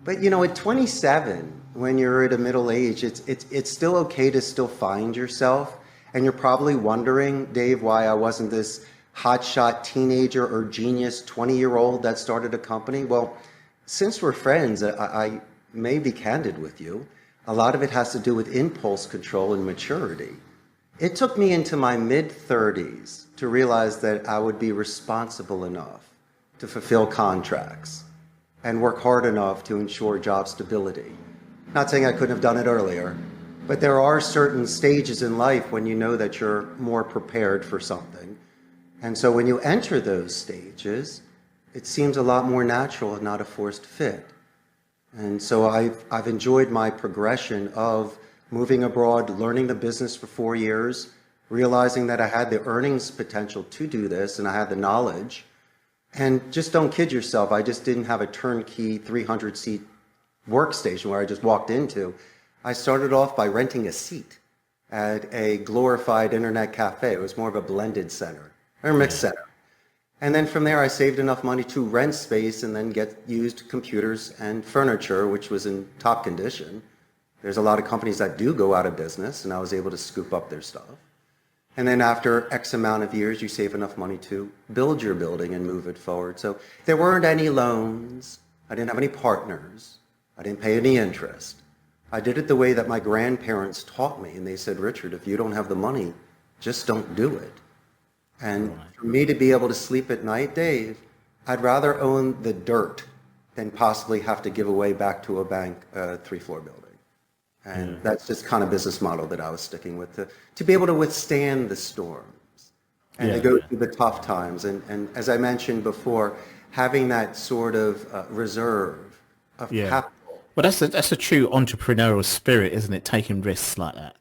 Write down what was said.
But at 27, when you're at a middle age, it's still okay to still find yourself. And you're probably wondering, Dave, why I wasn't this hotshot teenager or genius 20-year-old that started a company. Well, since we're friends, I may be candid with you. A lot of it has to do with impulse control and maturity. It took me into my mid-30s to realize that I would be responsible enough to fulfill contracts and work hard enough to ensure job stability. Not saying I couldn't have done it earlier, but there are certain stages in life when you know that you're more prepared for something. And so when you enter those stages, it seems a lot more natural and not a forced fit. And so I've enjoyed my progression of moving abroad, learning the business for 4 years, realizing that I had the earnings potential to do this and I had the knowledge. And just don't kid yourself, I just didn't have a turnkey 300-seat workstation where I just walked into. I started off by renting a seat at a glorified internet cafe. It was more of a blended center, or mixed center. And then from there, I saved enough money to rent space and then get used computers and furniture, which was in top condition. There's a lot of companies that do go out of business, and I was able to scoop up their stuff. And then after X amount of years, you save enough money to build your building and move it forward. So there weren't any loans. I didn't have any partners. I didn't pay any interest. I did it the way that my grandparents taught me. And they said, Richard, if you don't have the money, just don't do it. And for me to be able to sleep at night, Dave, I'd rather own the dirt than possibly have to give away back to a bank a 3-floor building. And that's just kind of business model that I was sticking with, to be able to withstand the storms and to go through the tough times. And as I mentioned before, having that sort of reserve of capital. Well, that's a true entrepreneurial spirit, isn't it? Taking risks like that.